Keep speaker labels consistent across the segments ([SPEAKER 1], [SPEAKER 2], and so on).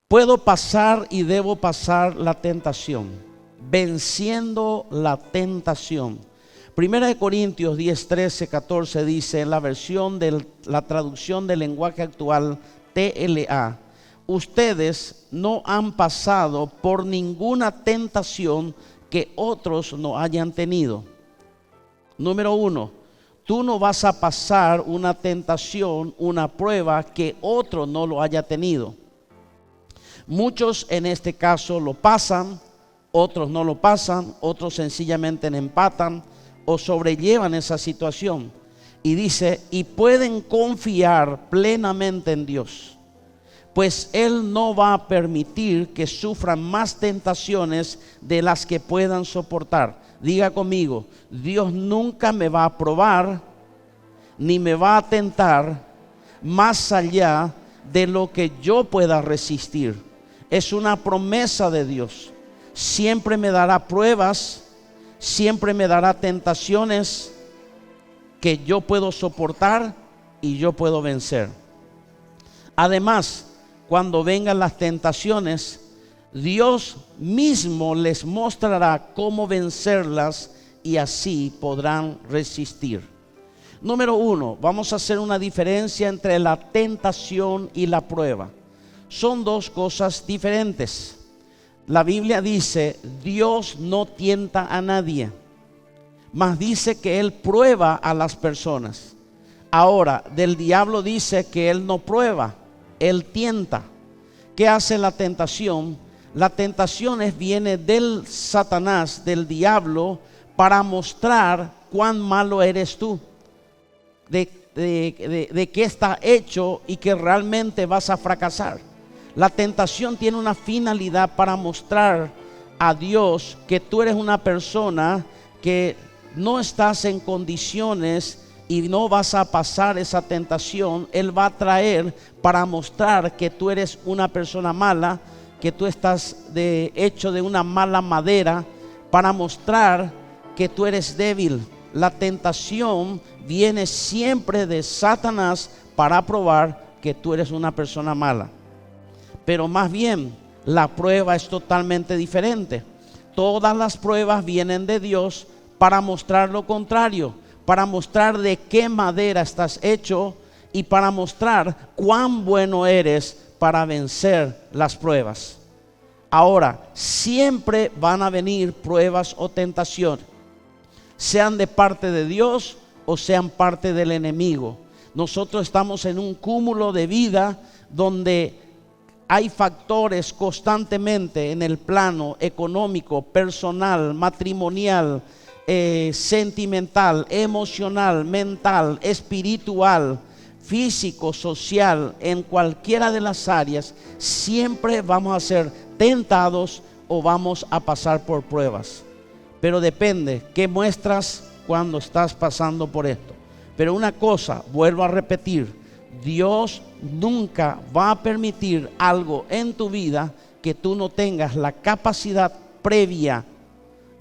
[SPEAKER 1] Puedo pasar y debo pasar la tentación, venciendo la tentación. Primera de Corintios 10, 13, 14 dice en la versión de la traducción del lenguaje actual TLA: ustedes no han pasado por ninguna tentación que otros no hayan tenido. Número uno, tú no vas a pasar una tentación, una prueba que otro no lo haya tenido. Muchos en este caso lo pasan, otros no lo pasan, otros sencillamente empatan o sobrellevan esa situación. Y dice, y pueden confiar plenamente en Dios, pues Él no va a permitir que sufran más tentaciones de las que puedan soportar. Diga conmigo, Dios nunca me va a probar ni me va a tentar más allá de lo que yo pueda resistir. Es una promesa de Dios. Siempre me dará pruebas, siempre me dará tentaciones que yo puedo soportar y yo puedo vencer. Además, cuando vengan las tentaciones, Dios mismo les mostrará cómo vencerlas y así podrán resistir. Número uno, vamos a hacer una diferencia entre la tentación y la prueba. Son dos cosas diferentes. La Biblia dice, Dios no tienta a nadie, mas dice que Él prueba a las personas. Ahora, del diablo dice que Él no prueba, Él tienta. ¿Qué hace la tentación? La tentación viene del Satanás, del diablo, para mostrar cuán malo eres tú, de qué está hecho y que realmente vas a fracasar. La tentación tiene una finalidad para mostrar a Dios que tú eres una persona que no estás en condiciones y no vas a pasar esa tentación. Él va a traer para mostrar que tú eres una persona mala, que tú estás hecho de una mala madera, para mostrar que tú eres débil. La tentación viene siempre de Satanás para probar que tú eres una persona mala. Pero más bien, la prueba es totalmente diferente. Todas las pruebas vienen de Dios para mostrar lo contrario, para mostrar de qué madera estás hecho y para mostrar cuán bueno eres para vencer las pruebas. Ahora, siempre van a venir pruebas o tentaciones, sean de parte de Dios o sean parte del enemigo. Nosotros estamos en un cúmulo de vida donde hay factores constantemente en el plano económico, personal, matrimonial, sentimental, emocional, mental, espiritual, físico, social. En cualquiera de las áreas siempre vamos a ser tentados o vamos a pasar por pruebas. Pero depende qué muestras cuando estás pasando por esto. Pero una cosa, vuelvo a repetir, Dios nunca va a permitir algo en tu vida que tú no tengas la capacidad previa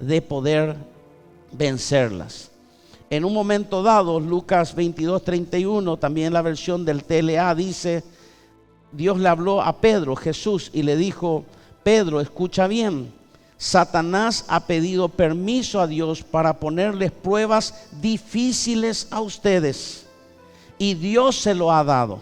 [SPEAKER 1] de poder vencerlas. En un momento dado, Lucas 22:31, también la versión del TLA dice, Dios le habló a Pedro, Jesús, y le dijo, Pedro, escucha bien, Satanás ha pedido permiso a Dios para ponerles pruebas difíciles a ustedes. Y Dios se lo ha dado.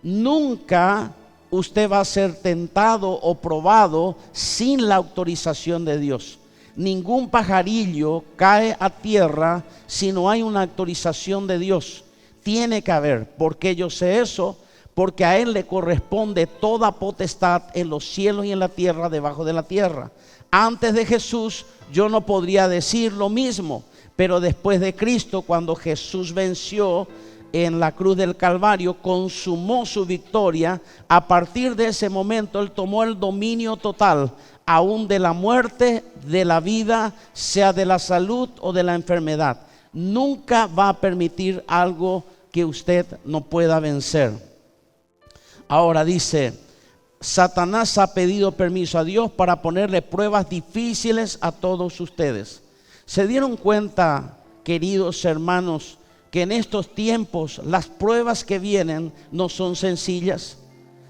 [SPEAKER 1] Nunca usted va a ser tentado o probado sin la autorización de Dios. Ningún pajarillo cae a tierra si no hay una autorización de Dios. Tiene que haber. ¿Por qué yo sé eso? Porque a Él le corresponde toda potestad en los cielos y en la tierra, debajo de la tierra. Antes de Jesús yo no podría decir lo mismo, pero después de Cristo, cuando Jesús venció en la cruz del Calvario, consumó su victoria. A partir de ese momento Él tomó el dominio total, aún de la muerte, de la vida, sea de la salud o de la enfermedad. Nunca va a permitir algo que usted no pueda vencer. Ahora dice, Satanás ha pedido permiso a Dios para ponerle pruebas difíciles a todos ustedes. ¿Se dieron cuenta, queridos hermanos, que en estos tiempos las pruebas que vienen no son sencillas?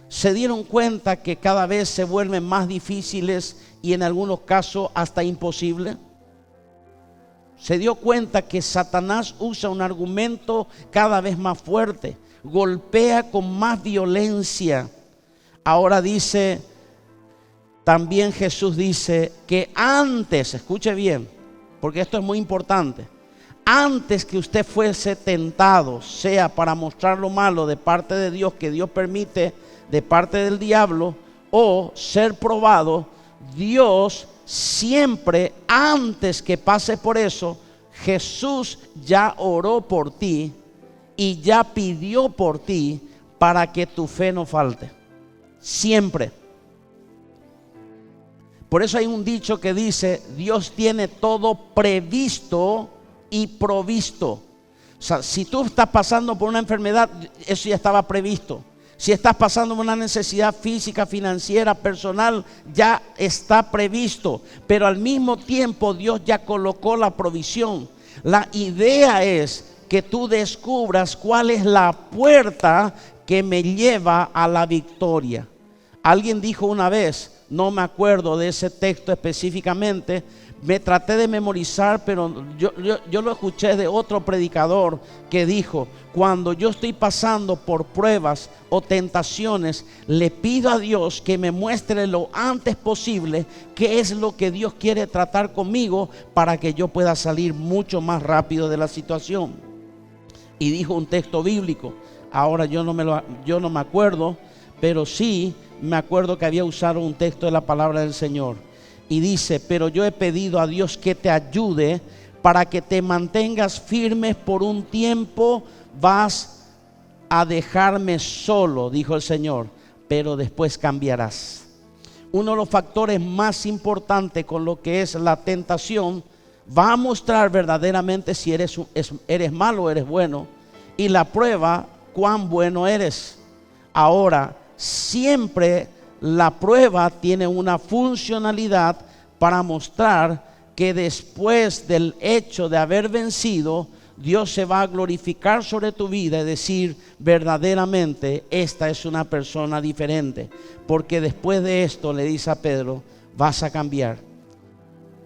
[SPEAKER 1] se dieron cuenta que cada vez se vuelven más difíciles y en algunos casos hasta imposibles. Se dio cuenta que Satanás usa un argumento cada vez más fuerte, golpea con más violencia. Ahora dice, también Jesús dice que antes, escuche bien, porque esto es muy importante, antes que usted fuese tentado, sea para mostrar lo malo de parte de Dios, que Dios permite de parte del diablo, o ser probado, Dios siempre, antes que pase por eso, Jesús ya oró por ti y ya pidió por ti para que tu fe no falte. Siempre. Por eso hay un dicho que dice, Dios tiene todo previsto y provisto. O sea, si tú estás pasando por una enfermedad, eso ya estaba previsto. Si estás pasando por una necesidad física, financiera, personal, ya está previsto. Pero al mismo tiempo Dios ya colocó la provisión. La idea es que tú descubras cuál es la puerta que me lleva a la victoria. Alguien dijo una vez, no me acuerdo de ese texto específicamente, me traté de memorizar, pero yo lo escuché de otro predicador que dijo, cuando yo estoy pasando por pruebas o tentaciones, le pido a Dios que me muestre lo antes posible qué es lo que Dios quiere tratar conmigo para que yo pueda salir mucho más rápido de la situación. Y dijo un texto bíblico, ahora yo no me acuerdo, pero sí me acuerdo que había usado un texto de la palabra del Señor. Y dice, pero yo he pedido a Dios que te ayude para que te mantengas firmes por un tiempo. Vas a dejarme solo, dijo el Señor, pero después cambiarás. Uno de los factores más importantes con lo que es la tentación va a mostrar verdaderamente si eres malo o eres bueno, y la prueba cuán bueno eres. Ahora, siempre la prueba tiene una funcionalidad para mostrar que después del hecho de haber vencido, Dios se va a glorificar sobre tu vida y decir verdaderamente esta es una persona diferente, porque después de esto, le dice a Pedro, vas a cambiar.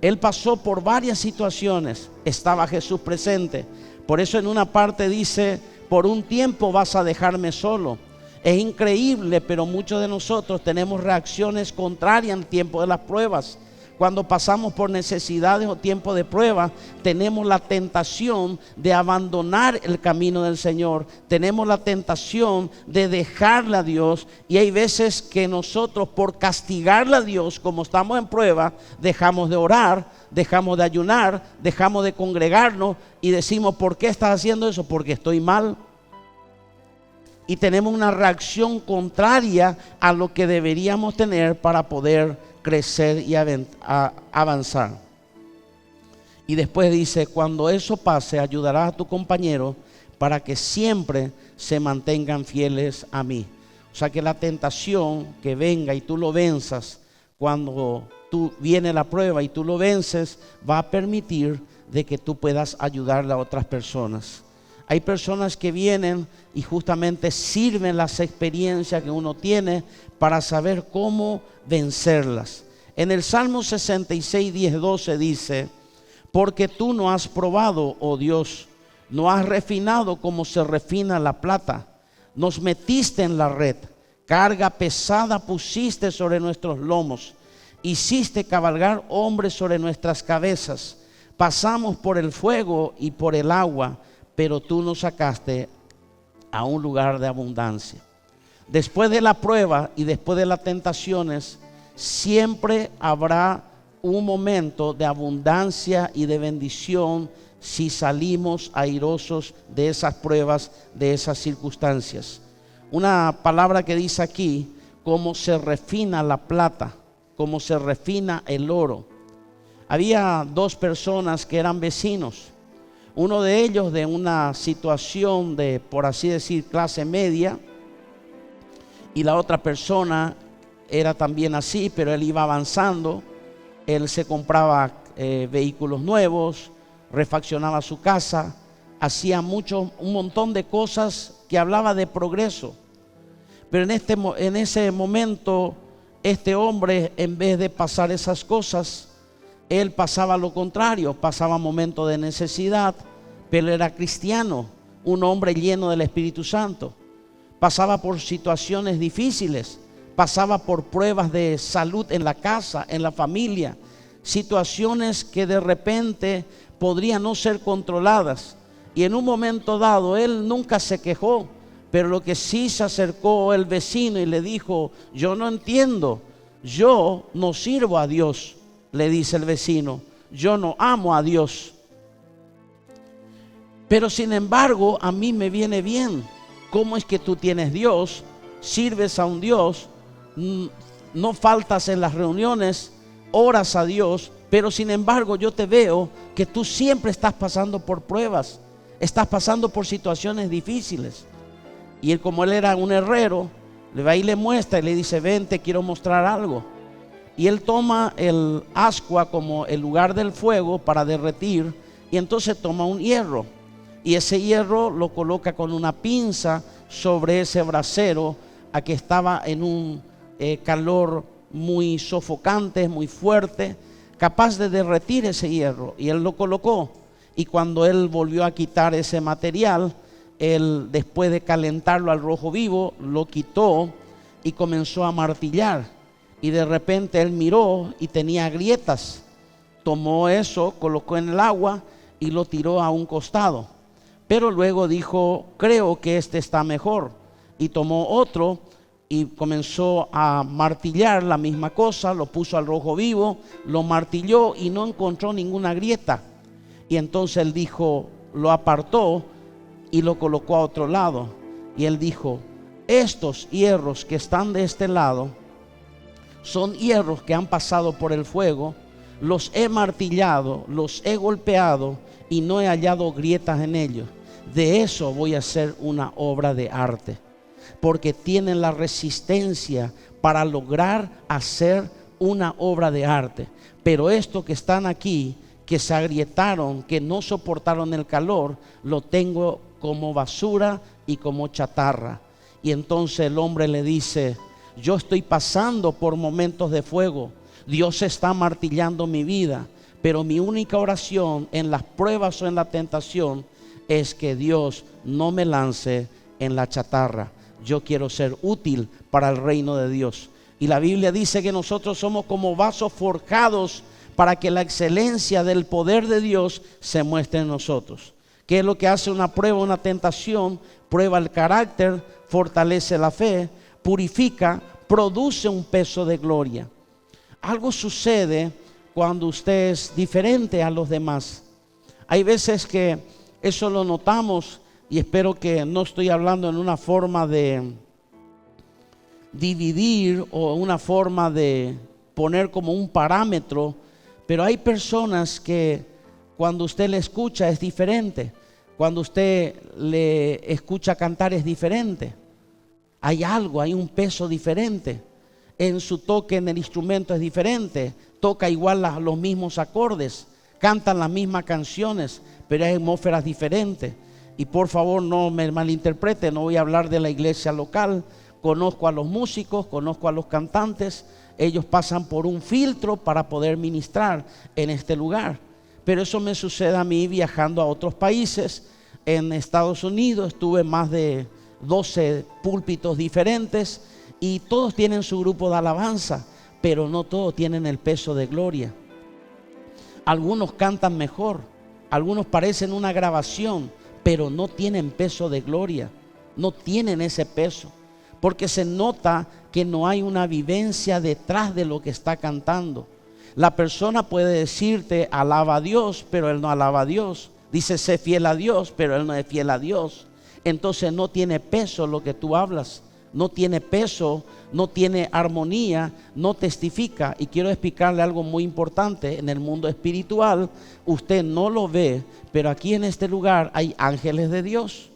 [SPEAKER 1] Él pasó por varias situaciones, estaba Jesús presente. Por eso en una parte dice, por un tiempo vas a dejarme solo. Es increíble, pero muchos de nosotros tenemos reacciones contrarias en el tiempo de las pruebas. Cuando pasamos por necesidades o tiempo de prueba, tenemos la tentación de abandonar el camino del Señor. Tenemos la tentación de dejarle a Dios. Y hay veces que nosotros, por castigarle a Dios, como estamos en prueba, dejamos de orar, dejamos de ayunar, dejamos de congregarnos y decimos, ¿por qué estás haciendo eso? Porque estoy mal. Y tenemos una reacción contraria a lo que deberíamos tener para poder crecer y avanzar. Y después dice, cuando eso pase, ayudarás a tu compañero para que siempre se mantengan fieles a mí. O sea que la tentación que venga y tú lo venzas, cuando viene la prueba y tú lo vences, va a permitir de que tú puedas ayudarle a otras personas. Hay personas que vienen y justamente sirven las experiencias que uno tiene para saber cómo vencerlas. En el Salmo 66, 10, 12 dice, porque tú no has probado, oh Dios, no has refinado como se refina la plata. Nos metiste en la red, carga pesada pusiste sobre nuestros lomos. Hiciste cabalgar hombres sobre nuestras cabezas. Pasamos por el fuego y por el agua, pero tú nos sacaste a un lugar de abundancia. Después de la prueba y después de las tentaciones, siempre habrá un momento de abundancia y de bendición si salimos airosos de esas pruebas, de esas circunstancias. Una palabra que dice aquí, cómo se refina la plata, cómo se refina el oro. Había dos personas que eran vecinos. Uno de ellos de una situación de, por así decir, clase media, y la otra persona era también así, pero él iba avanzando. Él se compraba vehículos nuevos, refaccionaba su casa, hacía un montón de cosas que hablaba de progreso. Pero en ese momento, este hombre, en vez de pasar esas cosas, él pasaba lo contrario, pasaba momentos de necesidad, pero era cristiano, un hombre lleno del Espíritu Santo. Pasaba por situaciones difíciles, pasaba por pruebas de salud en la casa, en la familia, situaciones que de repente podrían no ser controladas. Y en un momento dado, él nunca se quejó, pero lo que sí se acercó el vecino y le dijo: yo no entiendo, yo no sirvo a Dios. Le dice el vecino: yo no amo a Dios, pero sin embargo a mí me viene bien. ¿Cómo es que tú tienes Dios, sirves a un Dios, no faltas en las reuniones, oras a Dios, pero sin embargo yo te veo que tú siempre estás pasando por pruebas, estás pasando por situaciones difíciles? Y él, como él era un herrero, le va y le muestra y le dice: ven, te quiero mostrar algo. Y él toma el ascua como el lugar del fuego para derretir, y entonces toma un hierro, y ese hierro lo coloca con una pinza sobre ese brasero, a que estaba en un calor muy sofocante, muy fuerte, capaz de derretir ese hierro. Y él lo colocó, y cuando él volvió a quitar ese material, él, después de calentarlo al rojo vivo, lo quitó y comenzó a martillar. Y de repente él miró y tenía grietas. Tomó eso, colocó en el agua y lo tiró a un costado. Pero luego dijo: creo que este está mejor. Y tomó otro y comenzó a martillar la misma cosa. Lo puso al rojo vivo, lo martilló y no encontró ninguna grieta. Y entonces él dijo, lo apartó y lo colocó a otro lado. Y él dijo: estos hierros que están de este lado son hierros que han pasado por el fuego, los he martillado, los he golpeado y no he hallado grietas en ellos. De eso voy a hacer una obra de arte, porque tienen la resistencia para lograr hacer una obra de arte. Pero estos que están aquí, que se agrietaron, que no soportaron el calor, lo tengo como basura y como chatarra. Y entonces el hombre le dice: yo estoy pasando por momentos de fuego, Dios está martillando mi vida, pero mi única oración en las pruebas o en la tentación es que Dios no me lance en la chatarra. Yo quiero ser útil para el reino de Dios. Y la Biblia dice que nosotros somos como vasos forjados para que la excelencia del poder de Dios se muestre en nosotros. ¿Qué es lo que hace una prueba, una tentación? Prueba el carácter, fortalece la fe, purifica, produce un peso de gloria. Algo sucede cuando usted es diferente a los demás. Hay veces que eso lo notamos, y espero que no estoy hablando en una forma de dividir o una forma de poner como un parámetro, pero hay personas que cuando usted le escucha es diferente, cuando usted le escucha cantar es diferente. Hay algo, hay un peso diferente. En su toque en el instrumento es diferente. Toca igual los mismos acordes, cantan las mismas canciones, pero hay atmósferas diferentes. Y por favor no me malinterprete, no voy a hablar de la iglesia local. Conozco a los músicos, conozco a los cantantes. Ellos pasan por un filtro para poder ministrar en este lugar. Pero eso me sucede a mí viajando a otros países. En Estados Unidos estuve más de 12 púlpitos diferentes y todos tienen su grupo de alabanza, pero no todos tienen el peso de gloria. Algunos cantan mejor, algunos parecen una grabación, pero no tienen peso de gloria, no tienen ese peso, porque se nota que no hay una vivencia detrás de lo que está cantando. La persona puede decirte alaba a Dios, pero él no alaba a Dios. Dice sé fiel a Dios, pero él no es fiel a Dios. Entonces no tiene peso lo que tú hablas, no tiene peso, no tiene armonía, no testifica. Y quiero explicarle algo muy importante. En el mundo espiritual usted no lo ve, pero aquí en este lugar hay ángeles de Dios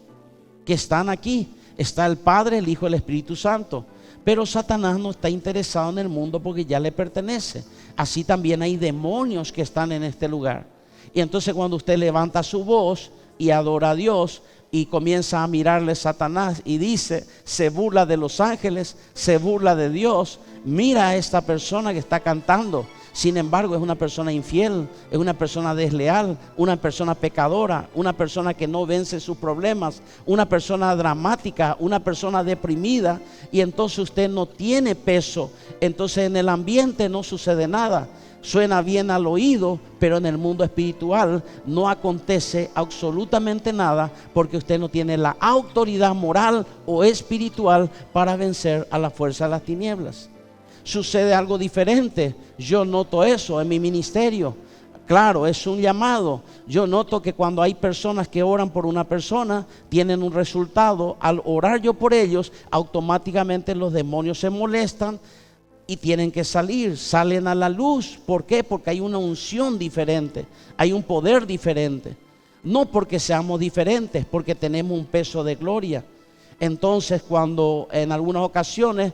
[SPEAKER 1] que están aquí. Está el Padre, el Hijo, el Espíritu Santo. Pero Satanás no está interesado en el mundo porque ya le pertenece. Así también hay demonios que están en este lugar. Y entonces cuando usted levanta su voz y adora a Dios, y comienza a mirarle Satanás y dice, se burla de los ángeles, se burla de Dios. Mira a esta persona que está cantando. Sin embargo, es una persona infiel, es una persona desleal, una persona pecadora, una persona que no vence sus problemas, una persona dramática, una persona deprimida. Y entonces usted no tiene peso. Entonces en el ambiente no sucede nada. Suena bien al oído, pero en el mundo espiritual no acontece absolutamente nada, porque usted no tiene la autoridad moral o espiritual para vencer a la fuerza de las tinieblas. Sucede algo diferente. Yo noto eso en mi ministerio. Claro, es un llamado. Yo noto que cuando hay personas que oran por una persona, tienen un resultado. Al orar yo por ellos, automáticamente los demonios se molestan y tienen que salir, salen a la luz. ¿Por qué? Porque hay una unción diferente, hay un poder diferente. No porque seamos diferentes, porque tenemos un peso de gloria. Entonces, cuando en algunas ocasiones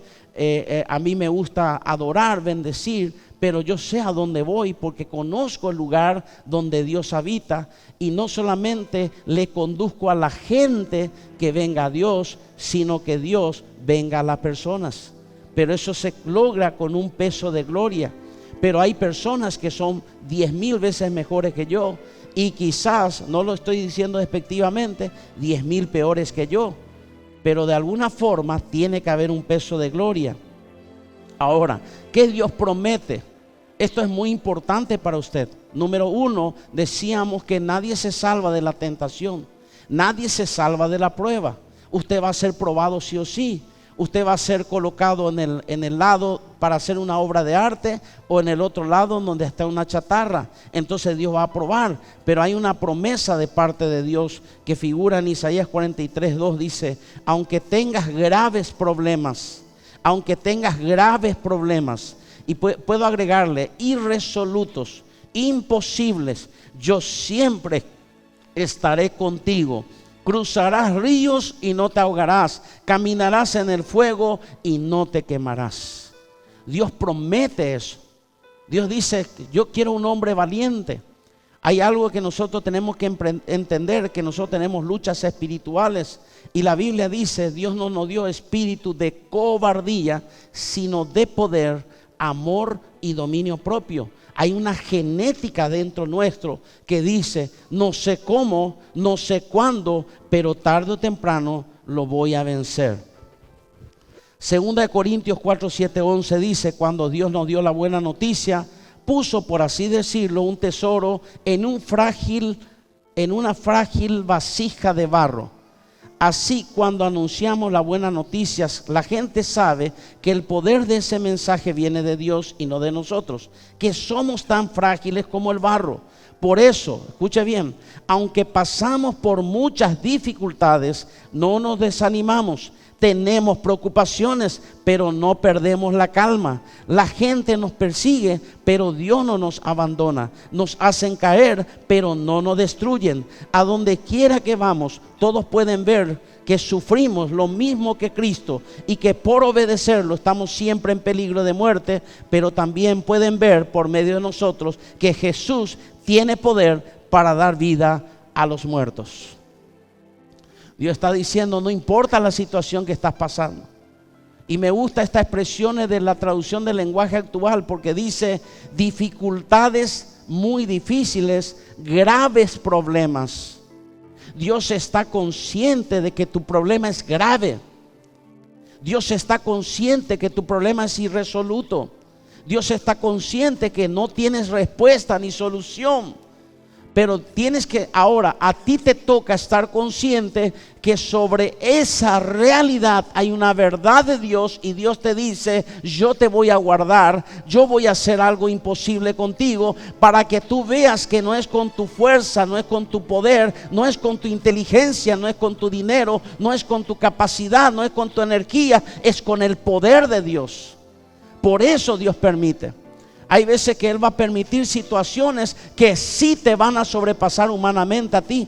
[SPEAKER 1] a mí me gusta adorar, bendecir, pero yo sé a dónde voy porque conozco el lugar donde Dios habita, y no solamente le conduzco a la gente que venga a Dios, sino que Dios venga a las personas. Pero eso se logra con un peso de gloria. Pero hay personas que son 10,000 veces mejores que yo, y quizás, no lo estoy diciendo despectivamente, 10,000 peores que yo. Pero de alguna forma tiene que haber un peso de gloria. Ahora, ¿qué Dios promete? Esto es muy importante para usted. Número 1, decíamos que nadie se salva de la tentación. Nadie se salva de la prueba. Usted va a ser probado sí o sí. Usted va a ser colocado en el lado para hacer una obra de arte, o en el otro lado donde está una chatarra. Entonces Dios va a probar. Pero hay una promesa de parte de Dios que figura en Isaías 43:2. Dice, aunque tengas graves problemas, y puedo agregarle irresolutos, imposibles, yo siempre estaré contigo. Cruzarás ríos y no te ahogarás, caminarás en el fuego y no te quemarás. Dios promete eso. Dios dice, yo quiero un hombre valiente. Hay algo que nosotros tenemos que entender, que nosotros tenemos luchas espirituales, y la Biblia dice, Dios no nos dio espíritu de cobardía, sino de poder, amor y dominio propio. Hay una genética dentro nuestro que dice, no sé cómo, no sé cuándo, pero tarde o temprano lo voy a vencer. Segunda de Corintios 4:7-11 dice, cuando Dios nos dio la buena noticia, puso, por así decirlo, un tesoro en una frágil vasija de barro. Así, cuando anunciamos la buena noticia, la gente sabe que el poder de ese mensaje viene de Dios y no de nosotros, que somos tan frágiles como el barro. Por eso, escuche bien, aunque pasamos por muchas dificultades, no nos desanimamos. Tenemos preocupaciones, pero no perdemos la calma. La gente nos persigue, pero Dios no nos abandona. Nos hacen caer, pero no nos destruyen. A donde quiera que vamos, todos pueden ver que sufrimos lo mismo que Cristo, y que por obedecerlo estamos siempre en peligro de muerte, pero también pueden ver por medio de nosotros que Jesús tiene poder para dar vida a los muertos. Dios está diciendo, no importa la situación que estás pasando. Y me gusta estas expresiones de la traducción del lenguaje actual, porque dice dificultades muy difíciles, graves problemas. Dios está consciente de que tu problema es grave. Dios está consciente que tu problema es irresoluto. Dios está consciente que no tienes respuesta ni solución. Pero tienes que, ahora a ti te toca estar consciente que sobre esa realidad hay una verdad de Dios, y Dios te dice, yo te voy a guardar, yo voy a hacer algo imposible contigo, para que tú veas que no es con tu fuerza, no es con tu poder, no es con tu inteligencia, no es con tu dinero, no es con tu capacidad, no es con tu energía, es con el poder de Dios. Por eso Dios permite. Hay veces que Él va a permitir situaciones que sí te van a sobrepasar humanamente a ti.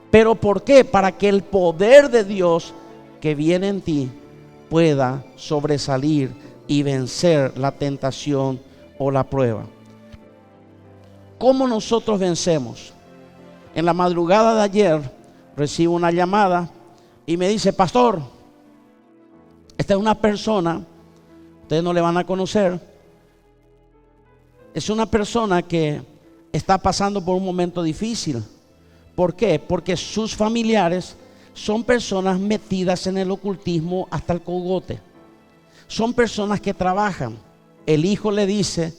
[SPEAKER 1] ¿Pero por qué? Para que el poder de Dios que viene en ti pueda sobresalir y vencer la tentación o la prueba. ¿Cómo nosotros vencemos? En la madrugada de ayer recibo una llamada y me dice: pastor, esta es una persona, ustedes no le van a conocer, es una persona que está pasando por un momento difícil. ¿Por qué? Porque sus familiares son personas metidas en el ocultismo hasta el cogote. Son personas que trabajan. El hijo le dice: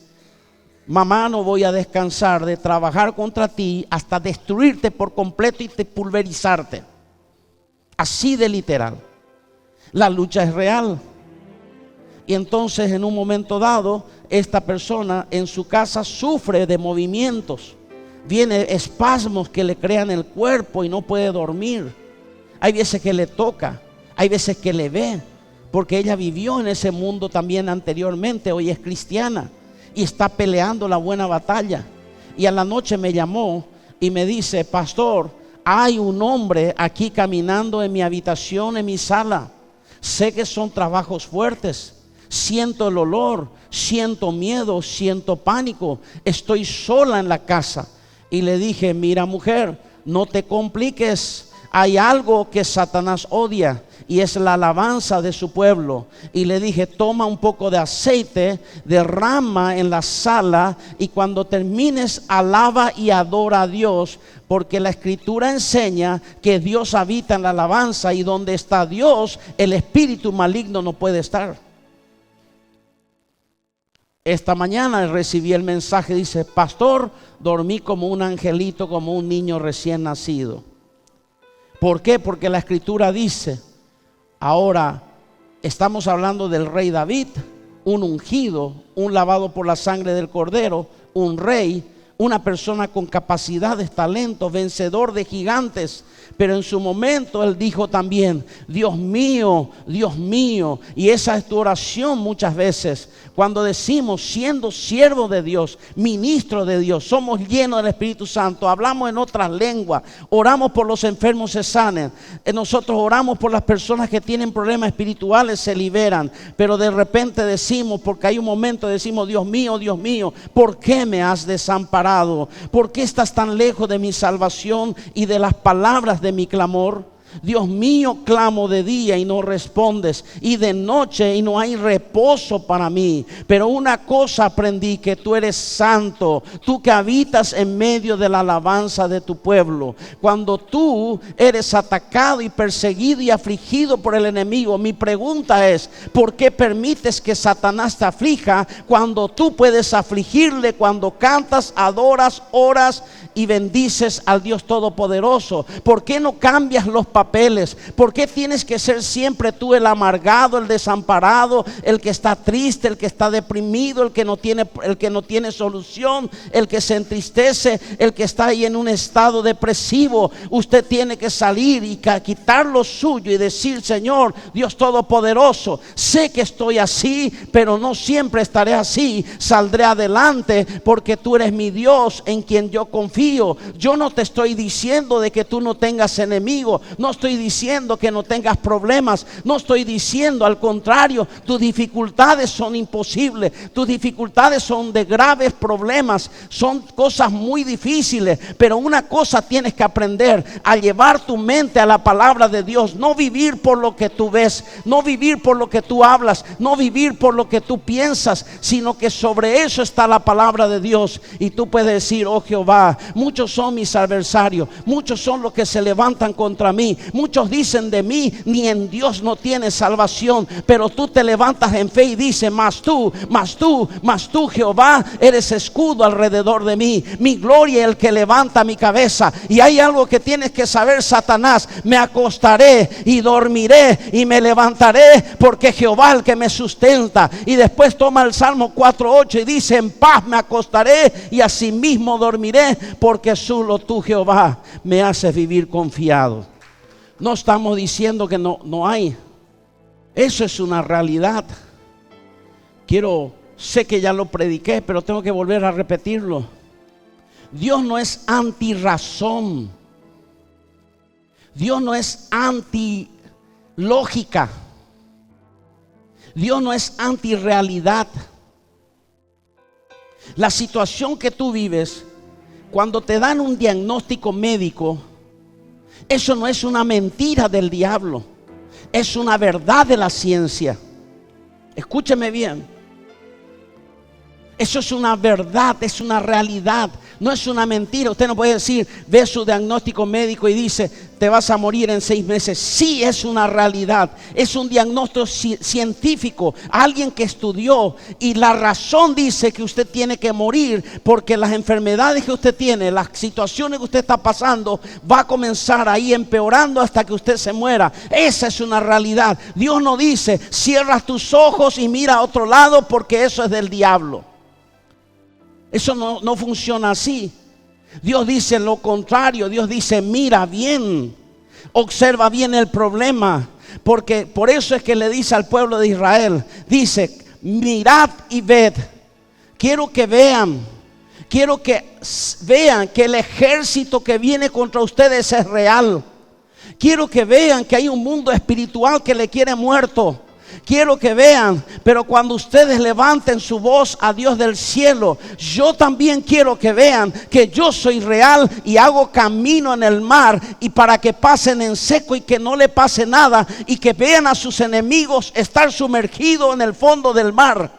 [SPEAKER 1] mamá, no voy a descansar de trabajar contra ti hasta destruirte por completo y pulverizarte. Así de literal. La lucha es real. Y entonces, en un momento dado, esta persona en su casa sufre de movimientos. Viene espasmos que le crean el cuerpo y no puede dormir. Hay veces que le toca, hay veces que le ve, porque ella vivió en ese mundo también anteriormente. Hoy es cristiana y está peleando la buena batalla. Y a la noche me llamó y me dice: pastor, hay un hombre aquí caminando en mi habitación, en mi sala. Sé que son trabajos fuertes. Siento el olor, siento miedo, siento pánico. Estoy sola en la casa. Y le dije: mira, mujer, no te compliques. Hay algo que Satanás odia y es la alabanza de su pueblo. Y le dije: toma un poco de aceite, derrama en la sala y cuando termines alaba y adora a Dios, porque la escritura enseña que Dios habita en la alabanza, y donde está Dios, el espíritu maligno no puede estar. Esta mañana recibí el mensaje, dice: pastor, dormí como un angelito, como un niño recién nacido. ¿Por qué? Porque la escritura dice, ahora estamos hablando del rey David, un ungido, un lavado por la sangre del cordero, un rey, una persona con capacidades, talentos, vencedor de gigantes. Pero en su momento él dijo también: Dios mío, Dios mío. Y esa es tu oración muchas veces. Cuando decimos, siendo siervo de Dios, ministro de Dios, somos llenos del Espíritu Santo, hablamos en otras lenguas, oramos por los enfermos se sanen. Nosotros oramos por las personas que tienen problemas espirituales, se liberan. Pero de repente decimos, porque hay un momento, decimos: Dios mío, ¿por qué me has desamparado? ¿Por qué estás tan lejos de mi salvación y de las palabras de mi clamor? Dios mío, clamo de día y no respondes, y de noche y no hay reposo para mí. Pero una cosa aprendí, que tú eres santo, tú que habitas en medio de la alabanza de tu pueblo. Cuando tú eres atacado y perseguido y afligido por el enemigo, mi pregunta es: ¿por qué permites que Satanás te aflija cuando tú puedes afligirle cuando cantas, adoras, oras y bendices al Dios Todopoderoso? ¿Por qué no cambias los papeles? ¿Por qué tienes que ser siempre tú el amargado, el desamparado, el que está triste, el que está deprimido, el que no tiene solución, el que se entristece, el que está ahí en un estado depresivo? Usted tiene que salir y quitar lo suyo y decir: Señor Dios Todopoderoso, sé que estoy así, pero no siempre estaré así. Saldré adelante porque tú eres mi Dios en quien yo confío. Yo no te estoy diciendo de que tú no tengas enemigos, no estoy diciendo que no tengas problemas, no estoy diciendo, al contrario, tus dificultades son imposibles, tus dificultades son de graves problemas, son cosas muy difíciles. Pero una cosa tienes que aprender: a llevar tu mente a la palabra de Dios, no vivir por lo que tú ves, no vivir por lo que tú hablas, no vivir por lo que tú piensas, sino que sobre eso está la palabra de Dios. Y tú puedes decir: oh Jehová, muchos son mis adversarios, muchos son los que se levantan contra mí, muchos dicen de mí: ni en Dios no tiene salvación. Pero tú te levantas en fe y dices: mas tú, Jehová, eres escudo alrededor de mí, mi gloria es el que levanta mi cabeza. Y hay algo que tienes que saber, Satanás: me acostaré y dormiré y me levantaré, porque Jehová el que me sustenta. Y después toma el Salmo 4:8 y dice: en paz me acostaré y asimismo dormiré, porque solo tú, Jehová, me haces vivir confiado. No estamos diciendo que no hay. Eso es una realidad. Sé que ya lo prediqué, pero tengo que volver a repetirlo. Dios no es antirrazón. Dios no es antilógica. Dios no es antirrealidad. La situación que tú vives, cuando te dan un diagnóstico médico, Eso no es una mentira del diablo, es una verdad de la ciencia. Escúcheme bien. Eso es una verdad, es una realidad, no es una mentira. Usted no puede decir, ve su diagnóstico médico y dice, te vas a morir en 6 meses. Sí, es una realidad, es un diagnóstico científico, alguien que estudió, y la razón dice que usted tiene que morir porque las enfermedades que usted tiene, las situaciones que usted está pasando, va a comenzar ahí empeorando hasta que usted se muera. Esa es una realidad. Dios no dice, cierras tus ojos y mira a otro lado porque eso es del diablo. Eso no funciona así. Dios dice lo contrario. Dios dice, mira bien, observa bien el problema. Porque por eso es que le dice al pueblo de Israel, dice, mirad y ved. Quiero que vean que el ejército que viene contra ustedes es real. Quiero que vean que hay un mundo espiritual que le quiere muerto. Quiero que vean, pero cuando ustedes levanten su voz a Dios del cielo, yo también quiero que vean que yo soy real y hago camino en el mar, y para que pasen en seco y que no le pase nada, y que vean a sus enemigos estar sumergidos en el fondo del mar.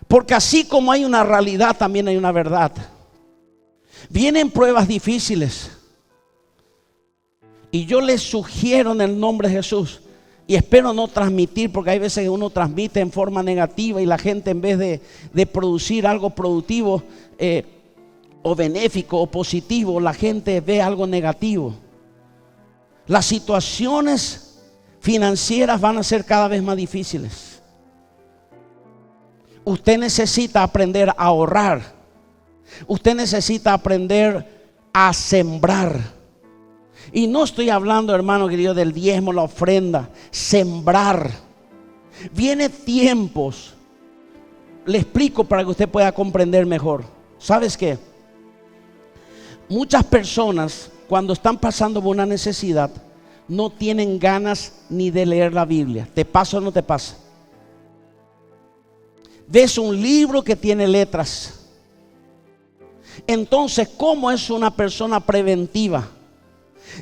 [SPEAKER 1] Porque así como hay una realidad, también hay una verdad. Vienen pruebas difíciles, y yo les sugiero en el nombre de Jesús, y espero no transmitir, porque hay veces que uno transmite en forma negativa y la gente, en vez de producir algo productivo o benéfico o positivo, la gente ve algo negativo. Las situaciones financieras van a ser cada vez más difíciles. Usted necesita aprender a ahorrar. Usted necesita aprender a sembrar. Y no estoy hablando, hermano querido, del diezmo, la ofrenda. Sembrar. Viene tiempos. Le explico para que usted pueda comprender mejor. ¿Sabes qué? Muchas personas, cuando están pasando por una necesidad, no tienen ganas ni de leer la Biblia. ¿Te pasa o no te pasa? Ves un libro que tiene letras. Entonces, ¿cómo es una persona preventiva?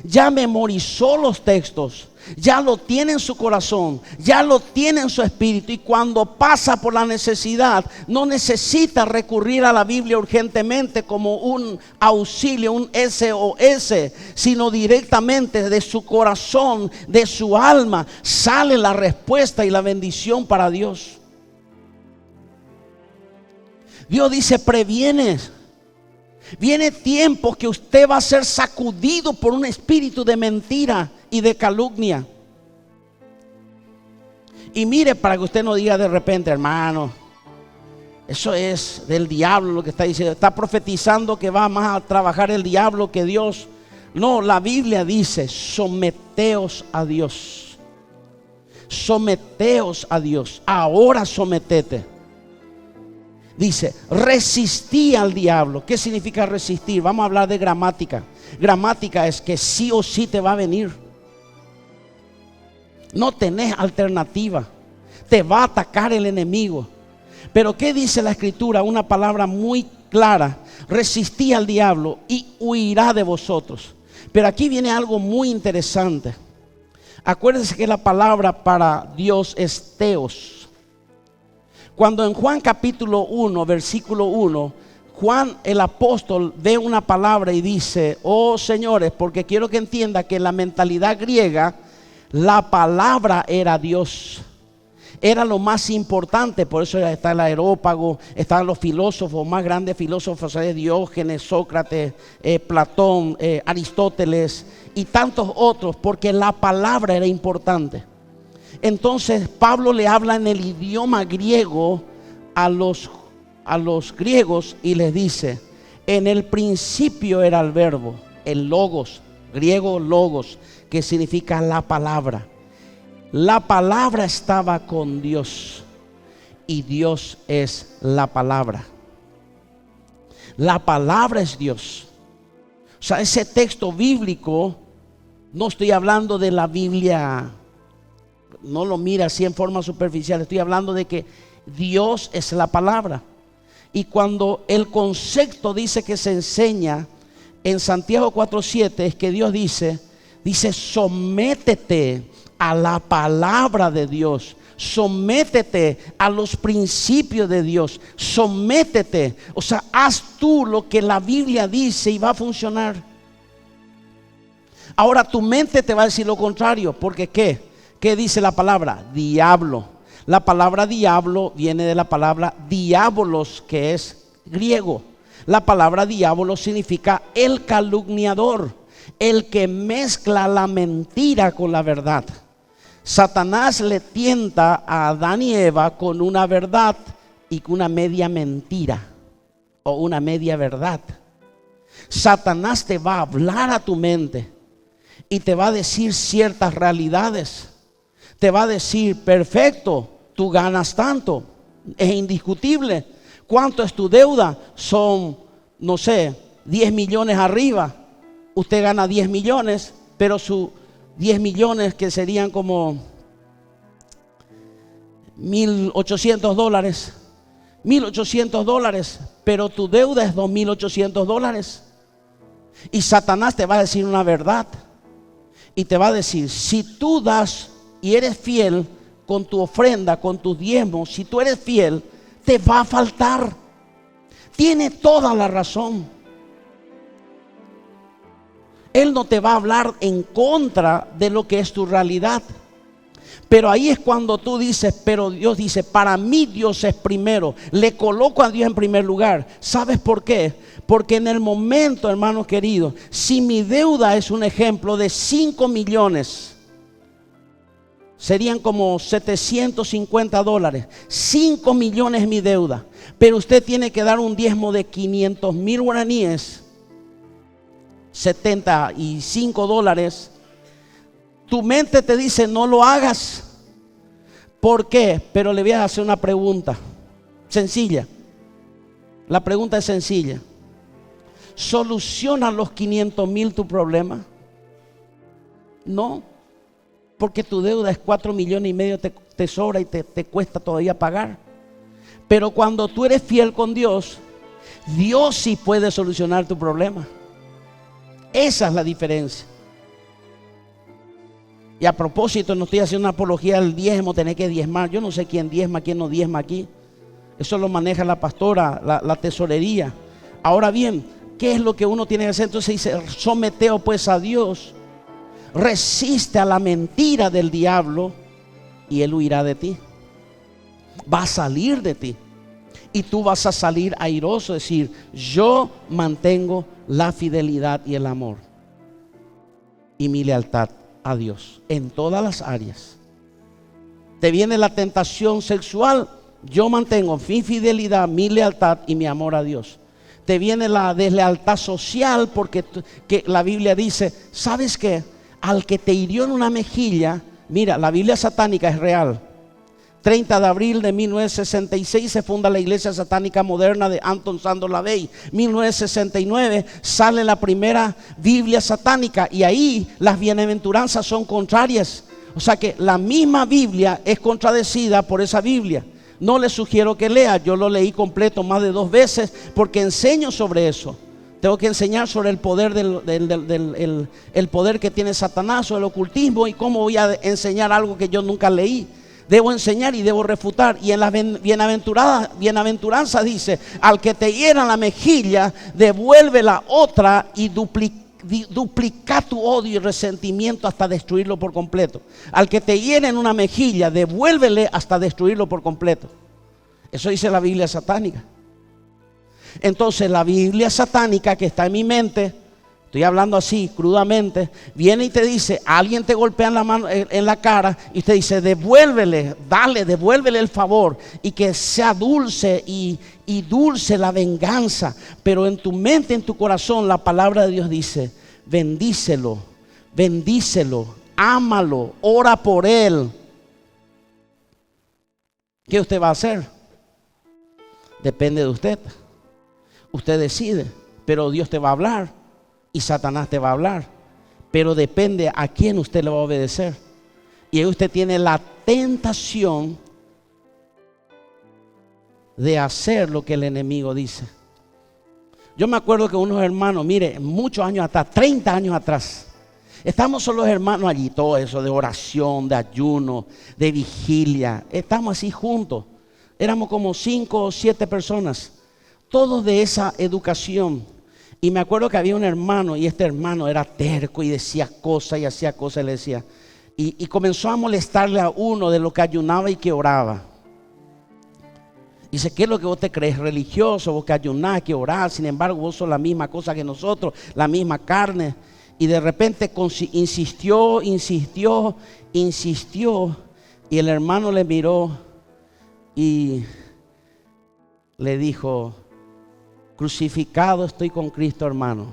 [SPEAKER 1] Ya memorizó los textos, ya lo tiene en su corazón, ya lo tiene en su espíritu, y cuando pasa por la necesidad, no necesita recurrir a la Biblia urgentemente como un auxilio, un SOS, sino directamente de su corazón, de su alma, sale la respuesta y la bendición para Dios. Dios dice, previene. Viene tiempo que usted va a ser sacudido por un espíritu de mentira y de calumnia. Y mire, para que usted no diga de repente, hermano, eso es del diablo lo que está diciendo. Está profetizando que va más a trabajar el diablo que Dios. No, la Biblia dice, someteos a Dios. Someteos a Dios. Ahora sometete. Dice, resistí al diablo. ¿Qué significa resistir? Vamos a hablar de gramática. Gramática es que sí o sí te va a venir. No tenés alternativa. Te va a atacar el enemigo. Pero ¿qué dice la escritura? Una palabra muy clara. Resistí al diablo y huirá de vosotros. Pero aquí viene algo muy interesante. Acuérdense que la palabra para Dios es Theos. Cuando en Juan capítulo 1, versículo 1, Juan el apóstol ve una palabra y dice, oh señores, porque quiero que entienda que en la mentalidad griega, la palabra era Dios. Era lo más importante, por eso está el Areópago, están los filósofos, más grandes filósofos, Diógenes, Sócrates, Platón, Aristóteles y tantos otros, porque la palabra era importante. Entonces Pablo le habla en el idioma griego a los griegos y les dice, en el principio era el verbo, el logos, griego logos, que significa la palabra. La palabra estaba con Dios y Dios es la palabra. La palabra es Dios. O sea, ese texto bíblico, no estoy hablando de la Biblia, no lo mira así en forma superficial, estoy hablando de que Dios es la palabra. Y cuando el concepto dice que se enseña en Santiago 4:7 es que Dios dice, sométete a la palabra de Dios. Sométete a los principios de Dios. Sométete. O sea, haz tú lo que la Biblia dice y va a funcionar. Ahora tu mente te va a decir lo contrario. Porque ¿qué dice la palabra? Diablo. La palabra diablo viene de la palabra diabolos, que es griego. La palabra diablo significa el calumniador, el que mezcla la mentira con la verdad. Satanás le tienta a Adán y Eva con una verdad y con una media mentira o una media verdad. Satanás te va a hablar a tu mente y te va a decir ciertas realidades. Te va a decir, perfecto, tú ganas tanto, es indiscutible. ¿Cuánto es tu deuda? Son, no sé, 10 millones arriba. Usted gana 10 millones, pero su 10 millones que serían como $1,800. $1,800, pero tu deuda es $2,800. Y Satanás te va a decir una verdad. Y te va a decir, si tú das y eres fiel con tu ofrenda, con tus diezmos, si tú eres fiel, te va a faltar. Tiene toda la razón. Él no te va a hablar en contra de lo que es tu realidad. Pero ahí es cuando tú dices, pero Dios dice, para mí Dios es primero. Le coloco a Dios en primer lugar. ¿Sabes por qué? Porque en el momento, hermanos queridos, si mi deuda es un ejemplo de 5 millones, serían como $750. 5 millones es mi deuda. Pero usted tiene que dar un diezmo de 500,000 guaraníes, $75. Tu mente te dice no lo hagas. ¿Por qué? Pero le voy a hacer una pregunta sencilla. La pregunta es sencilla. ¿Soluciona los 500,000 tu problema? No, porque tu deuda es 4,5 millones, te sobra y te cuesta todavía pagar. Pero cuando tú eres fiel con Dios, Dios sí puede solucionar tu problema. Esa es la diferencia. Y a propósito, no estoy haciendo una apología al diezmo, tener que diezmar. Yo no sé quién diezma, quién no diezma aquí. Eso lo maneja la pastora, la tesorería. Ahora bien, ¿qué es lo que uno tiene que hacer? Entonces dice, someteo pues a Dios. Resiste a la mentira del diablo y él huirá de ti. Va a salir de ti. Y tú vas a salir airoso, decir, yo mantengo la fidelidad y el amor y mi lealtad a Dios en todas las áreas. Te viene la tentación sexual, yo mantengo mi fidelidad, mi lealtad y mi amor a Dios. Te viene la deslealtad social porque que la Biblia dice, ¿sabes qué? Al que te hirió en una mejilla, mira, la Biblia satánica es real. 30 de abril de 1966 se funda la Iglesia Satánica Moderna de Anton Sandor LaVey. 1969 sale la primera Biblia satánica y ahí las bienaventuranzas son contrarias. O sea que la misma Biblia es contradecida por esa Biblia. No les sugiero que lea, yo lo leí completo más de 2 veces porque enseño sobre eso. Tengo que enseñar sobre el poder el poder que tiene Satanás o el ocultismo y cómo voy a enseñar algo que yo nunca leí. Debo enseñar y debo refutar. Y en las bienaventuranzas dice, al que te hiera la mejilla, devuelve la otra y duplica tu odio y resentimiento hasta destruirlo por completo. Al que te hiera en una mejilla, devuélvele hasta destruirlo por completo. Eso dice la Biblia satánica. Entonces la Biblia satánica que está en mi mente, estoy hablando así crudamente, viene y te dice, alguien te golpea en la mano, en la cara, y te dice, devuélvele, devuélvele el favor, y que sea dulce y dulce la venganza. Pero en tu mente, en tu corazón, la palabra de Dios dice, bendícelo, ámalo, ora por él. ¿Qué usted va a hacer? Depende de usted. Usted decide, pero Dios te va a hablar y Satanás te va a hablar, pero depende a quién usted le va a obedecer. Y ahí usted tiene la tentación de hacer lo que el enemigo dice. Yo me acuerdo que unos hermanos, mire, muchos años atrás, 30 años atrás, estamos solo los hermanos allí, todo eso de oración, de ayuno, de vigilia. Estamos así juntos. Éramos como 5 o 7 personas, todos de esa educación. Y me acuerdo que había un hermano, y este hermano era terco y decía cosas y hacía cosas, y le decía. Y comenzó a molestarle a uno de lo que ayunaba y que oraba. Dice, ¿qué es lo que vos te crees religioso? Vos que ayunás, que orás, sin embargo vos sos la misma cosa que nosotros, la misma carne. Y de repente insistió, y el hermano le miró y le dijo, crucificado estoy con Cristo, hermano,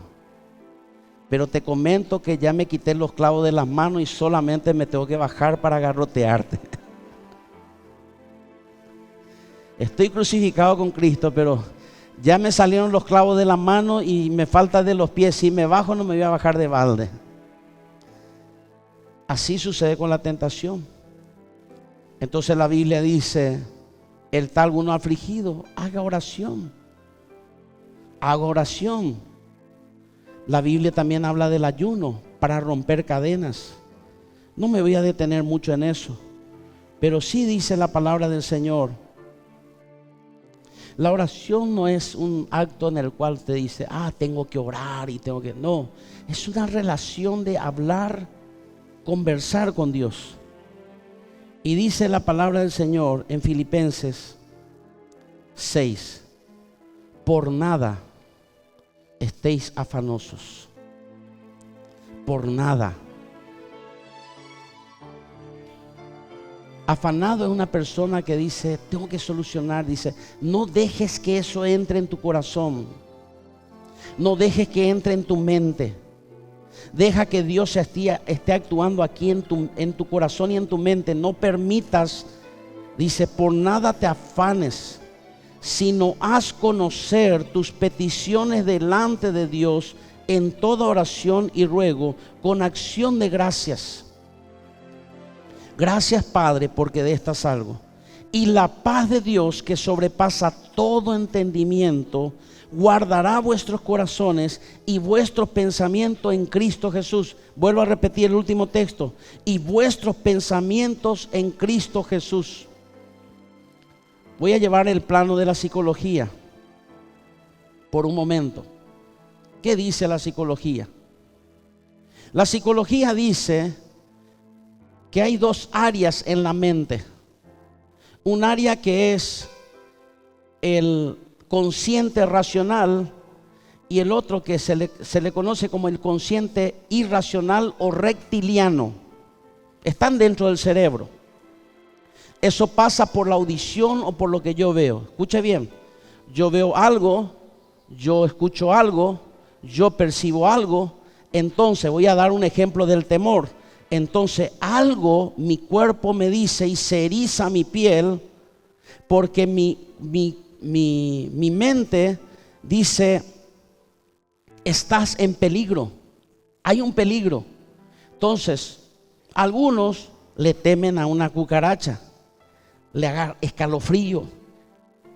[SPEAKER 1] pero te comento que ya me quité los clavos de las manos y solamente me tengo que bajar para garrotearte. Estoy crucificado con Cristo, pero ya me salieron los clavos de las manos y me falta de los pies. Si me bajo no me voy a bajar de balde. Así sucede con la tentación. Entonces la Biblia dice, el tal uno afligido, haga oración. Haga oración. La Biblia también habla del ayuno para romper cadenas. No me voy a detener mucho en eso, pero sí dice la palabra del Señor. La oración no es un acto en el cual te dice, tengo que orar y tengo que... No, es una relación de hablar, conversar con Dios. Y dice la palabra del Señor en Filipenses 6, por nada estéis afanosos, por nada. Afanado es una persona que dice, tengo que solucionar. Dice, no dejes que eso entre en tu corazón. No dejes que entre en tu mente. Deja que Dios esté actuando aquí en tu corazón y en tu mente. No permitas, dice, por nada te afanes, sino haz conocer tus peticiones delante de Dios en toda oración y ruego con acción de gracias. Gracias, Padre, porque de esta salgo. Y la paz de Dios, que sobrepasa todo entendimiento, guardará vuestros corazones y vuestros pensamientos en Cristo Jesús. Vuelvo a repetir el último texto. Y vuestros pensamientos en Cristo Jesús. Voy a llevar el plano de la psicología por un momento. ¿Qué dice la psicología? La psicología dice que hay 2 áreas en la mente. Un área que es el consciente racional y el otro que se le conoce como el consciente irracional o reptiliano. Están dentro del cerebro. Eso pasa por la audición o por lo que yo veo. Escuche bien, yo veo algo, yo escucho algo, yo percibo algo. Entonces voy a dar un ejemplo del temor. Entonces algo, mi cuerpo me dice y se eriza mi piel porque mi mente dice, estás en peligro, hay un peligro. Entonces algunos le temen a una cucaracha, le agarra escalofrío,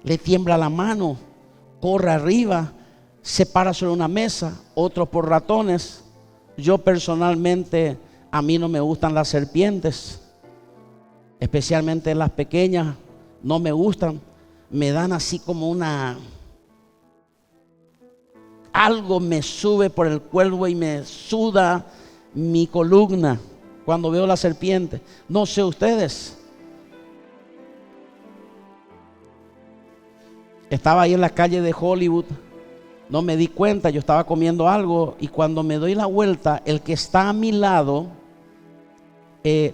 [SPEAKER 1] le tiembla la mano, corre arriba, se para sobre una mesa. Otros por ratones. Yo personalmente, a mí no me gustan las serpientes, especialmente las pequeñas, no me gustan. Me dan así como algo me sube por el cuerpo y me suda mi columna cuando veo la serpiente. No sé ustedes. Estaba ahí en la calle de Hollywood, no me di cuenta, yo estaba comiendo algo y cuando me doy la vuelta, el que está a mi lado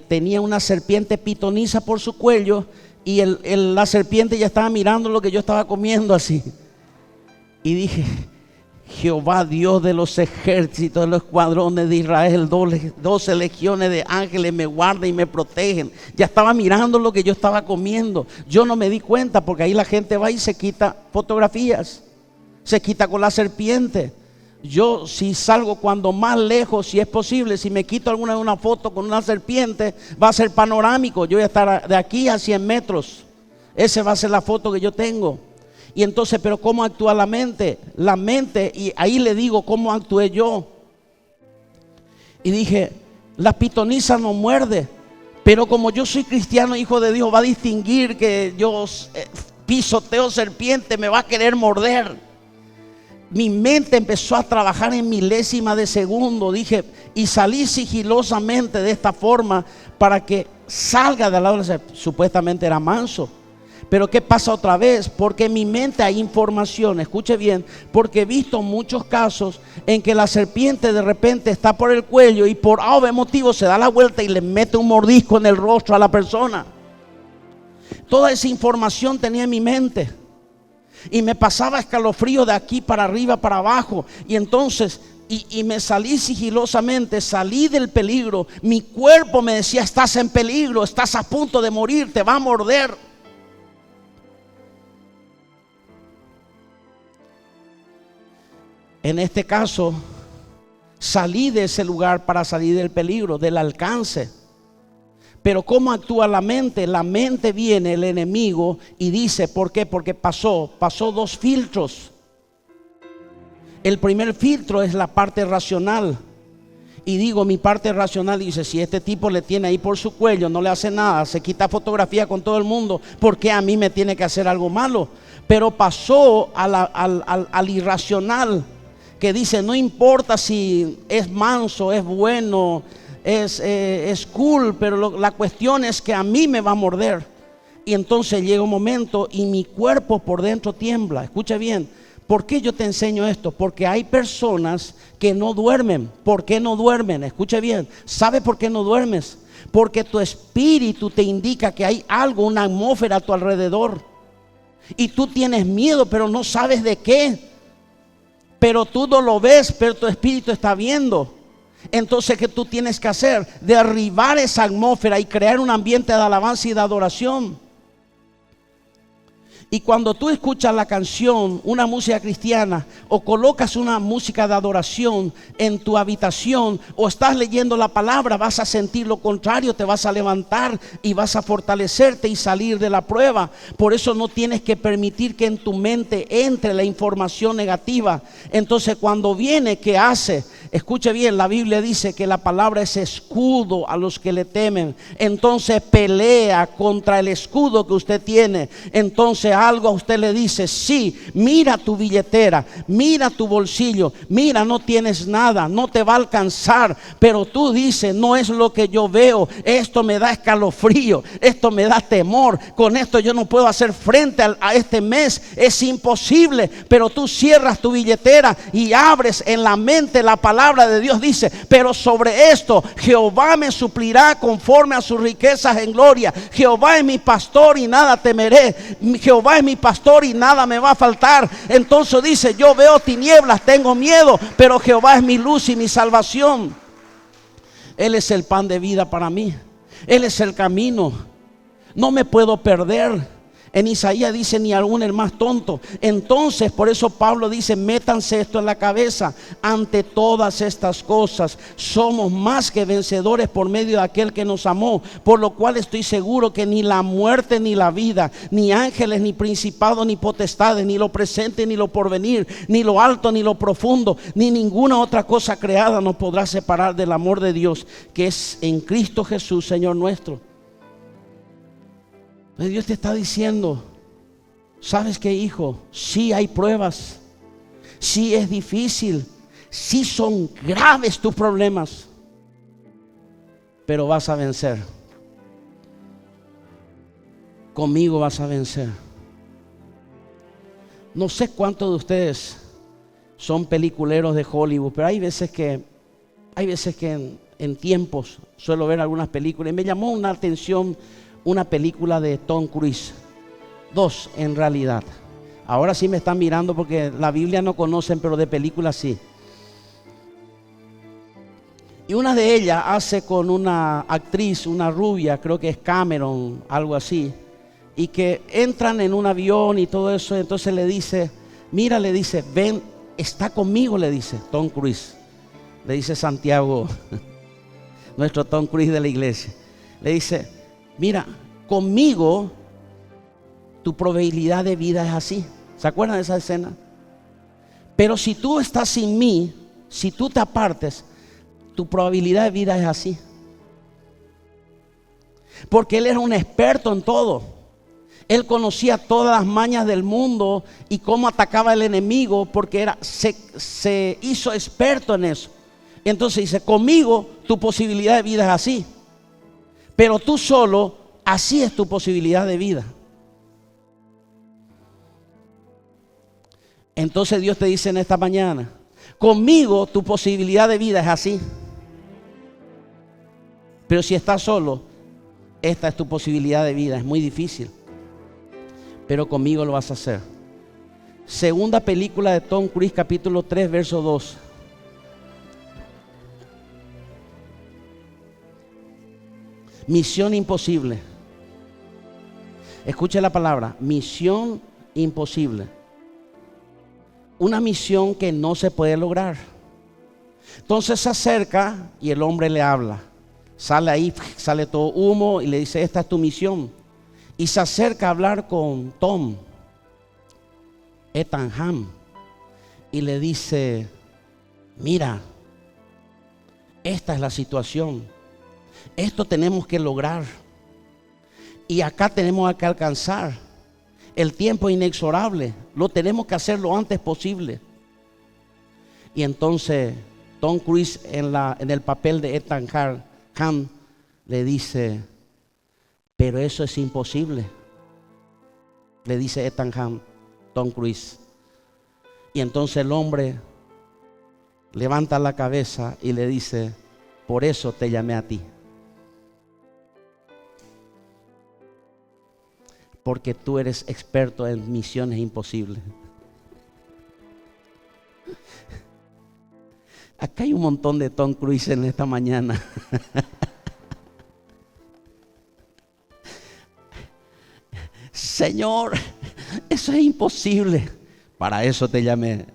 [SPEAKER 1] tenía una serpiente pitoniza por su cuello y la serpiente ya estaba mirando lo que yo estaba comiendo así. Y dije, Jehová Dios de los ejércitos, de los escuadrones de Israel, 12 legiones de ángeles me guardan y me protegen. Ya estaba mirando lo que yo estaba comiendo. Yo no me di cuenta porque ahí la gente va y se quita fotografías, se quita con la serpiente. Yo si salgo cuando más lejos, si es posible, si me quito una foto con una serpiente, va a ser panorámico. Yo voy a estar de aquí a 100 metros. Esa va a ser la foto que yo tengo. Y entonces, pero ¿cómo actúa la mente? La mente, y ahí le digo cómo actué yo. Y dije, la pitonisa no muerde, pero como yo soy cristiano, hijo de Dios, va a distinguir que yo pisoteo serpiente, me va a querer morder. Mi mente empezó a trabajar en milésima de segundo. Dije, y salí sigilosamente de esta forma para que salga de la hora. Supuestamente era manso. Pero ¿qué pasa otra vez? Porque en mi mente hay información, escuche bien, porque he visto muchos casos en que la serpiente de repente está por el cuello y por algún motivo se da la vuelta y le mete un mordisco en el rostro a la persona. Toda esa información tenía en mi mente y me pasaba escalofrío de aquí para arriba, para abajo. Y entonces, y me salí sigilosamente, salí del peligro. Mi cuerpo me decía, estás en peligro, estás a punto de morir, te va a morder. En este caso, salí de ese lugar para salir del peligro, del alcance. Pero ¿cómo actúa la mente? La mente viene, el enemigo, y dice, ¿por qué? Porque pasó dos filtros. El primer filtro es la parte racional. Y digo, mi parte racional dice, si este tipo le tiene ahí por su cuello, no le hace nada, se quita fotografía con todo el mundo, ¿por qué a mí me tiene que hacer algo malo? Pero pasó al irracional, que dice, no importa si es manso, es bueno, es cool, pero la cuestión es que a mí me va a morder. Y entonces llega un momento y mi cuerpo por dentro tiembla. Escucha bien, ¿por qué yo te enseño esto? Porque hay personas que no duermen. ¿Por qué no duermen? Escucha bien, ¿sabe por qué no duermes? Porque tu espíritu te indica que hay algo, una atmósfera a tu alrededor. Y tú tienes miedo, pero no sabes de qué. Pero tú no lo ves, pero tu espíritu está viendo. Entonces, ¿qué tú tienes que hacer? Derribar esa atmósfera y crear un ambiente de alabanza y de adoración. Y cuando tú escuchas la canción, una música cristiana, o colocas una música de adoración en tu habitación, o estás leyendo la palabra, vas a sentir lo contrario, te vas a levantar y vas a fortalecerte y salir de la prueba. Por eso no tienes que permitir que en tu mente entre la información negativa. Entonces cuando viene, ¿qué hace? Escuche bien, la Biblia dice que la palabra es escudo a los que le temen. Entonces pelea contra el escudo que usted tiene. Entonces algo a usted le dice, sí, mira tu billetera, mira tu bolsillo, mira, no tienes nada, no te va a alcanzar. Pero tú dices, no es lo que yo veo, esto me da escalofrío, esto me da temor, con esto yo no puedo hacer frente a este mes, es imposible. Pero tú cierras tu billetera y abres en la mente la palabra de Dios. Dice, pero sobre esto Jehová me suplirá conforme a sus riquezas en gloria. Jehová es mi pastor y nada temeré. Jehová es mi pastor y nada me va a faltar. Entonces dice, yo veo tinieblas, tengo miedo, pero Jehová es mi luz y mi salvación. Él es el pan de vida para mí. Él es el camino. No me puedo perder. En Isaías dice, ni aún el más tonto. Entonces, por eso Pablo dice, métanse esto en la cabeza. Ante todas estas cosas, somos más que vencedores por medio de aquel que nos amó. Por lo cual estoy seguro que ni la muerte ni la vida, ni ángeles, ni principados, ni potestades, ni lo presente, ni lo porvenir, ni lo alto, ni lo profundo, ni ninguna otra cosa creada nos podrá separar del amor de Dios, que es en Cristo Jesús, Señor nuestro. Dios te está diciendo, ¿sabes qué, hijo? Sí hay pruebas, sí es difícil, sí son graves tus problemas, pero vas a vencer. Conmigo vas a vencer. No sé cuántos de ustedes son peliculeros de Hollywood, pero hay veces que en tiempos suelo ver algunas películas y me llamó una atención una película de Tom Cruise. Dos en realidad. Ahora sí me están mirando porque la Biblia no conocen, pero de películas sí. Y una de ellas hace con una actriz, una rubia, creo que es Cameron, algo así, y que entran en un avión y todo eso. Entonces le dice, mira, le dice, ven, está conmigo, le dice Tom Cruise. Le dice Santiago, nuestro Tom Cruise de la iglesia. Le dice, mira, conmigo tu probabilidad de vida es así, ¿Se acuerdan de esa escena? Pero si tú estás sin mí, si tú te apartes, tu probabilidad de vida es así. Porque él era un experto en todo. Él conocía todas las mañas del mundo y cómo atacaba al enemigo, porque se hizo experto en eso. Entonces dice, conmigo tu posibilidad de vida es así. Pero tú solo, así es tu posibilidad de vida. Entonces Dios te dice en esta mañana, conmigo tu posibilidad de vida es así. Pero si estás solo, esta es tu posibilidad de vida. Es muy difícil, pero conmigo lo vas a hacer. Segunda película de Tom Cruise, capítulo 3, verso 2. Misión imposible. Escuche la palabra, misión imposible. Una misión que no se puede lograr. Entonces se acerca y el hombre le habla. Sale ahí, sale todo humo y le dice, esta es tu misión. Y se acerca a hablar con Ethan Hunt, y le dice, mira, esta es la situación. Esto tenemos que lograr. Y acá tenemos que alcanzar. El tiempo es inexorable. Lo tenemos que hacer lo antes posible. Y entonces Tom Cruise en el papel de Ethan Hunt le dice, pero eso es imposible. Le dice Ethan Hunt, Tom Cruise. Y entonces el hombre levanta la cabeza y le dice, por eso te llamé a ti. Porque tú eres experto en misiones imposibles. Acá hay un montón de Tom Cruise en esta mañana. Señor, eso es imposible. Para eso te llamé.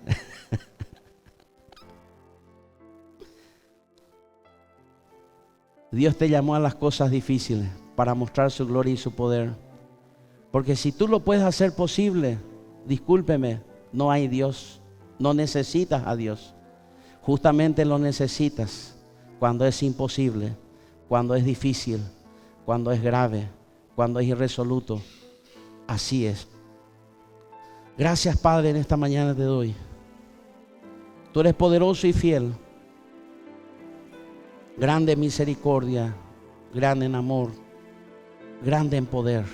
[SPEAKER 1] Dios te llamó a las cosas difíciles para mostrar su gloria y su poder. Porque si tú lo puedes hacer posible, discúlpeme, no hay Dios. No necesitas a Dios. Justamente lo necesitas cuando es imposible, cuando es difícil, cuando es grave, cuando es irresoluto. Así es. Gracias, Padre, en esta mañana te doy. Tú eres poderoso y fiel. Grande en misericordia, grande en amor, grande en poder.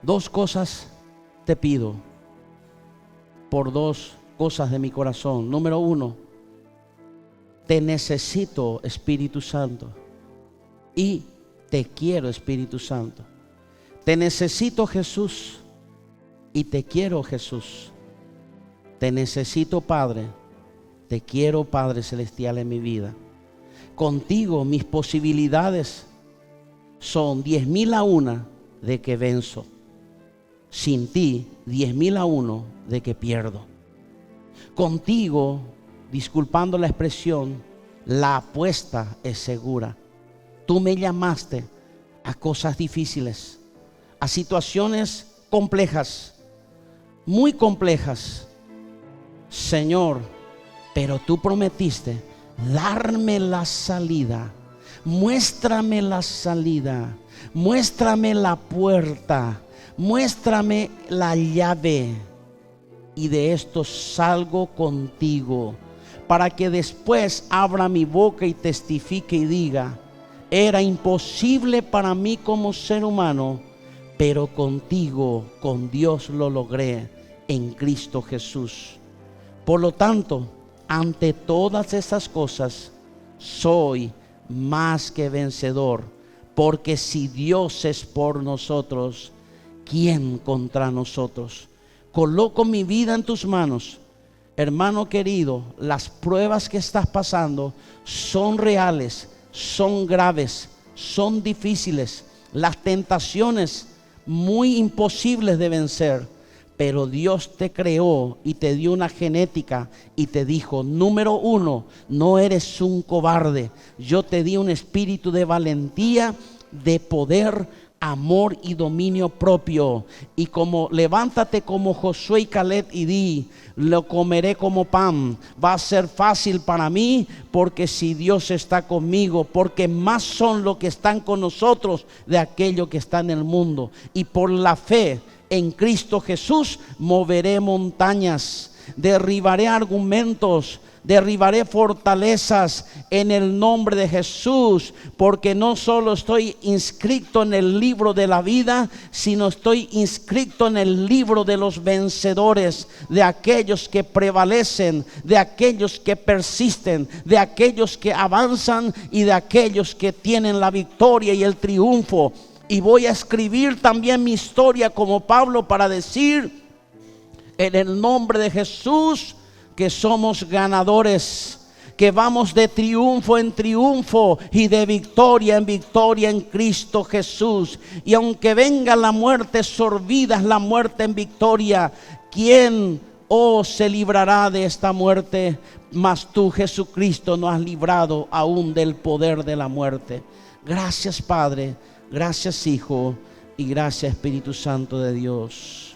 [SPEAKER 1] Dos cosas te pido, por dos cosas de mi corazón. Número uno, te necesito, Espíritu Santo, y te quiero, Espíritu Santo. Te necesito, Jesús, y te quiero, Jesús. Te necesito, Padre, te quiero, Padre Celestial, en mi vida. Contigo mis posibilidades son 10,000 a 1 de que venzo. Sin ti, 10,000 a 1 de que pierdo. Contigo, disculpando la expresión, la apuesta es segura. Tú me llamaste a cosas difíciles, a situaciones complejas, muy complejas, Señor, pero tú prometiste darme la salida. Muéstrame la salida, muéstrame la puerta, muéstrame la llave, y de esto salgo contigo, para que después abra mi boca y testifique y diga, era imposible para mí como ser humano, pero contigo, con Dios lo logré en Cristo Jesús. Por lo tanto, ante todas estas cosas, soy más que vencedor, porque si Dios es por nosotros, ¿quién contra nosotros? Coloco mi vida en tus manos. Hermano querido, las pruebas que estás pasando son reales, son graves, son difíciles. Las tentaciones muy imposibles de vencer. Pero Dios te creó y te dio una genética y te dijo, número uno, no eres un cobarde. Yo te di un espíritu de valentía, de poder, amor y dominio propio. Y como levántate como Josué y Caleb y di: lo comeré como pan. Va a ser fácil para mí, porque si Dios está conmigo, porque más son los que están con nosotros de aquellos que están en el mundo. Y por la fe en Cristo Jesús moveré montañas, derribaré argumentos, derribaré fortalezas en el nombre de Jesús, porque no solo estoy inscrito en el libro de la vida, sino estoy inscrito en el libro de los vencedores, de aquellos que prevalecen, de aquellos que persisten, de aquellos que avanzan y de aquellos que tienen la victoria y el triunfo. Y voy a escribir también mi historia como Pablo para decir en el nombre de Jesús que somos ganadores, que vamos de triunfo en triunfo y de victoria en victoria en Cristo Jesús. Y aunque venga la muerte, sorbidas la muerte en victoria, ¿quién se librará de esta muerte? Mas tú, Jesucristo, nos has librado aún del poder de la muerte. Gracias, Padre. Gracias, Hijo, y gracias, Espíritu Santo de Dios.